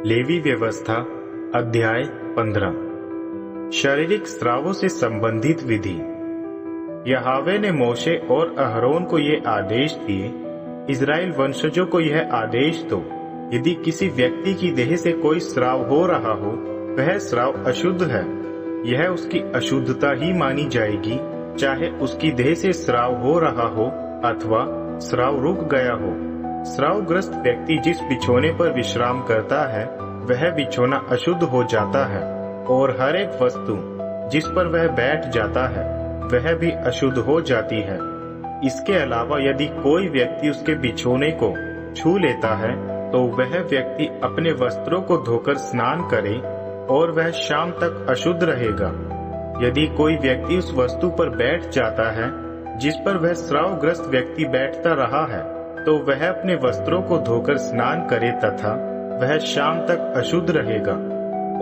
Levy व्यवस्था अध्याय 15। शारीरिक स्रावों से संबंधित विधि। यहोवा ने मोशे और अहरोन को ये आदेश दिए, इज़राइल वंशजों को यह आदेश दो, यदि किसी व्यक्ति की देह से कोई स्राव हो रहा हो, वह स्राव अशुद्ध है, यह उसकी अशुद्धता ही मानी जाएगी, चाहे उसकी देह से स्राव हो रहा हो अथवा स्राव रुक गया हो। स्रावग्रस्त व्यक्ति जिस बिछोने पर विश्राम करता है, वह बिछोना अशुद्ध हो जाता है, और हर एक वस्तु जिस पर वह बैठ जाता है, वह भी अशुद्ध हो जाती है। इसके अलावा यदि कोई व्यक्ति उसके बिछोने को छू लेता है, तो वह व्यक्ति अपने वस्त्रों को धोकर स्नान करे और वह शाम तक अशुद्ध रहेगा। यदि कोई व्यक्ति उस वस्तु पर बैठ जाता है जिस पर वह स्रावग्रस्त व्यक्ति बैठता रहा है, तो वह अपने वस्त्रों को धोकर स्नान करे तथा वह शाम तक अशुद्ध रहेगा।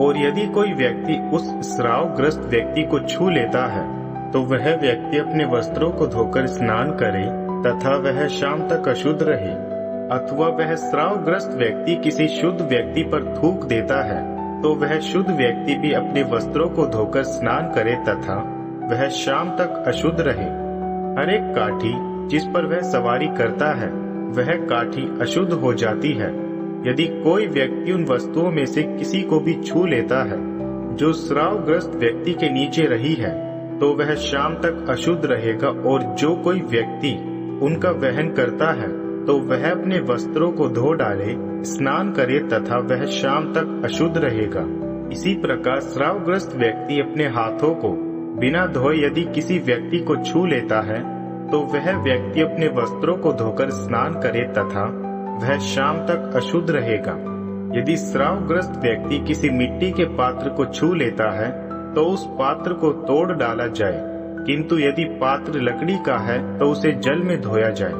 और यदि कोई व्यक्ति उस स्रावग्रस्त व्यक्ति को छू लेता है, तो वह व्यक्ति अपने वस्त्रों को धोकर स्नान करे तथा वह शाम तक अशुद्ध रहे। अथवा वह स्रावग्रस्त व्यक्ति किसी शुद्ध व्यक्ति पर थूक देता है, तो वह शुद्ध व्यक्ति भी अपने वस्त्रों को धोकर स्नान करे तथा वह शाम तक अशुद्ध रहे। हर एक काठी जिस पर वह सवारी करता है, वह काठी अशुद्ध हो जाती है। यदि कोई व्यक्ति उन वस्तुओं में से किसी को भी छू लेता है जो स्रावग्रस्त व्यक्ति के नीचे रही है, तो वह शाम तक अशुद्ध रहेगा। और जो कोई व्यक्ति उनका वहन करता है, तो वह अपने वस्त्रों को धो डाले, स्नान करे तथा वह शाम तक अशुद्ध रहेगा। इसी प्रकार स्रावग्रस्त व्यक्ति अपने हाथों को बिना धोए यदि किसी व्यक्ति को छू लेता है, तो वह व्यक्ति अपने वस्त्रों को धोकर स्नान करे तथा वह शाम तक अशुद्ध रहेगा। यदि स्रावग्रस्त व्यक्ति किसी मिट्टी के पात्र को छू लेता है, तो उस पात्र को तोड़ डाला जाए, किंतु यदि पात्र लकड़ी का है, तो उसे जल में धोया जाए।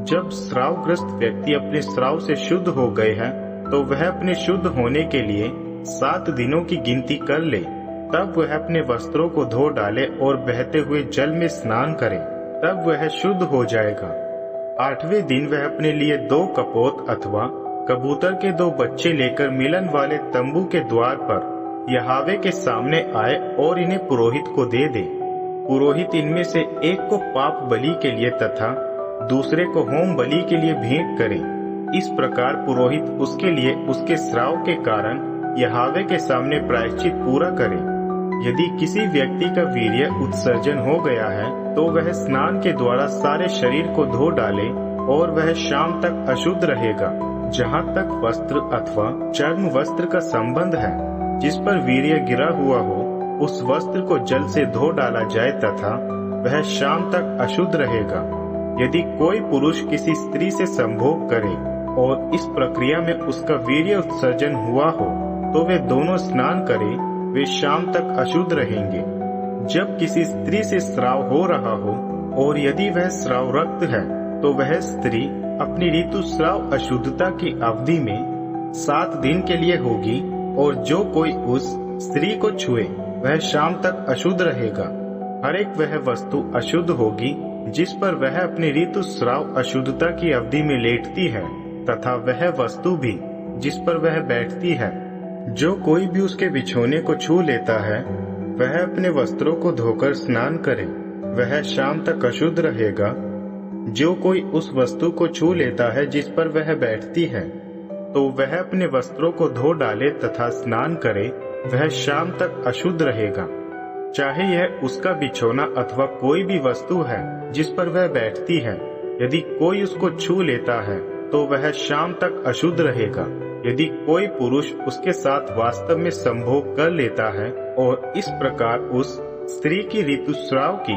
जब स्रावग्रस्त व्यक्ति अपने स्राव से शुद्ध हो गए हैं, तो वह अपने शुद्ध होने के लिए 7 दिनों की गिनती कर ले, तब वह अपने वस्त्रों को धो डाले और बहते हुए जल में स्नान करे, तब वह शुद्ध हो जाएगा। 8वें दिन वह अपने लिए 2 कपोत अथवा कबूतर के 2 बच्चे लेकर मिलन वाले तंबू के द्वार पर यहोवा के सामने आए और इन्हें पुरोहित को दे दे। पुरोहित इनमें से एक को पाप बलि के लिए तथा दूसरे को होम बलि के लिए भेंट करे। इस प्रकार पुरोहित उसके लिए उसके स्राव के कारण यहोवा के सामने प्रायश्चित पूरा करे। यदि किसी व्यक्ति का वीर्य उत्सर्जन हो गया है, तो वह स्नान के द्वारा सारे शरीर को धो डाले और वह शाम तक अशुद्ध रहेगा। जहाँ तक वस्त्र अथवा चर्म वस्त्र का संबंध है, जिस पर वीर्य गिरा हुआ हो, उस वस्त्र को जल से धो डाला जाए तथा वह शाम तक अशुद्ध रहेगा। यदि कोई पुरुष किसी स्त्री से संभोग करे और इस प्रक्रिया में उसका वीर्य उत्सर्जन हुआ हो, तो वे दोनों स्नान करे, वे शाम तक अशुद्ध रहेंगे। जब किसी स्त्री से स्राव हो रहा हो और यदि वह स्राव रक्त है, तो वह स्त्री अपनी ऋतुस्राव अशुद्धता की अवधि में 7 दिन के लिए होगी, और जो कोई उस स्त्री को छुए वह शाम तक अशुद्ध रहेगा। हर एक वह वस्तु अशुद्ध होगी जिस पर वह अपनी ऋतुस्राव अशुद्धता की अवधि में लेटती है, तथा वह वस्तु भी जिस पर वह बैठती है। जो कोई भी उसके बिछोने को छू लेता है, वह अपने वस्त्रों को धोकर स्नान करे, वह शाम तक अशुद्ध रहेगा। जो कोई उस वस्तु को छू लेता है जिस पर वह बैठती है, तो वह अपने वस्त्रों को धो डाले तथा स्नान करे, वह शाम तक अशुद्ध रहेगा। चाहे यह उसका बिछोना अथवा कोई भी वस्तु है जिस पर वह बैठती है, यदि कोई उसको छू लेता है, तो वह शाम तक अशुद्ध रहेगा। यदि कोई पुरुष उसके साथ वास्तव में संभोग कर लेता है और इस प्रकार उस स्त्री की ऋतुस्राव की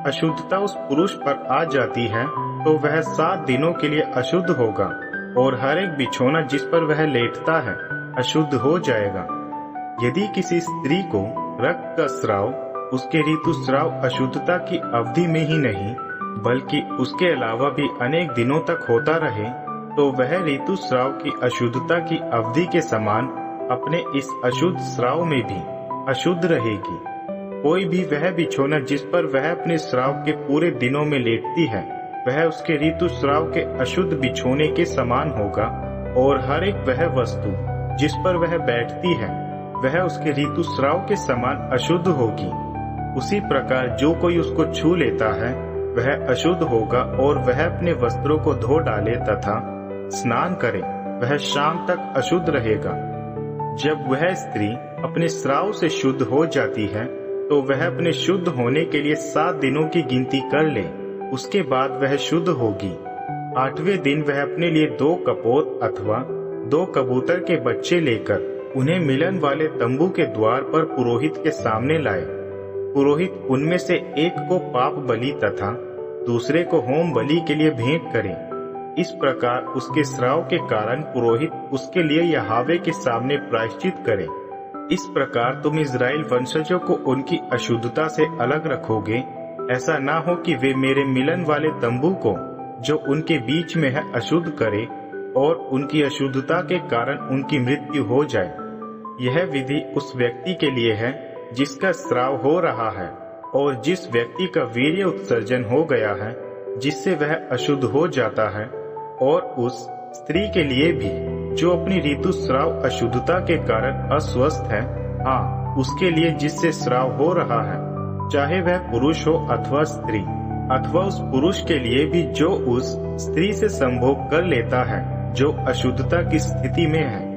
अशुद्धता उस पुरुष पर आ जाती है, तो वह 7 दिनों के लिए अशुद्ध होगा, और हर एक बिछोना जिस पर वह लेटता है अशुद्ध हो जाएगा। यदि किसी स्त्री को रक्त का स्राव उसके ऋतुस्राव अशुद्धता की अवधि में ही नहीं, बल्कि उसके अलावा भी अनेक दिनों तक होता रहे, तो वह ऋतुस्राव की अशुद्धता की अवधि के समान अपने इस अशुद्ध स्राव में भी अशुद्ध रहेगी। कोई भी वह बिछोना जिस पर वह अपने स्राव के पूरे दिनों में लेटती है, वह उसके ऋतुस्राव के अशुद्ध बिछोने के समान होगा, और हर एक वह वस्तु जिस पर वह बैठती है वह उसके ऋतुस्राव के समान अशुद्ध होगी। उसी प्रकार जो कोई उसको छू लेता है वह अशुद्ध होगा, और वह अपने वस्त्रों को धो डाले तथा स्नान करे, वह शाम तक अशुद्ध रहेगा। जब वह स्त्री अपने स्राव से शुद्ध हो जाती है तो वह अपने शुद्ध होने के लिए 7 दिनों की गिनती कर ले, उसके बाद वह शुद्ध होगी। 8वें दिन वह अपने लिए 2 कपोत अथवा 2 कबूतर के बच्चे लेकर उन्हें मिलन वाले तंबू के द्वार पर पुरोहित के सामने लाए। पुरोहित उनमें से एक को पाप बलि तथा दूसरे को होम बलि के लिए भेंट करे। इस प्रकार उसके स्राव के कारण पुरोहित उसके लिए यहोवा के सामने प्रायश्चित करे। इस प्रकार तुम इस्राएल वंशजों को उनकी अशुद्धता से अलग रखोगे। ऐसा ना हो कि वे मेरे मिलन वाले तंबू को जो उनके बीच में है अशुद्ध करे और उनकी अशुद्धता के कारण उनकी मृत्यु हो जाए। यह विधि उस व्यक्ति के लिए है जिसका स्राव हो रहा है, और जिस व्यक्ति का वीर्य उत्सर्जन हो गया है जिससे वह अशुद्ध हो जाता है, और उस स्त्री के लिए भी जो अपनी ऋतुस्राव अशुद्धता के कारण अस्वस्थ है, हाँ उसके लिए जिससे स्राव हो रहा है, चाहे वह पुरुष हो अथवा स्त्री, अथवा उस पुरुष के लिए भी जो उस स्त्री से संभोग कर लेता है जो अशुद्धता की स्थिति में है।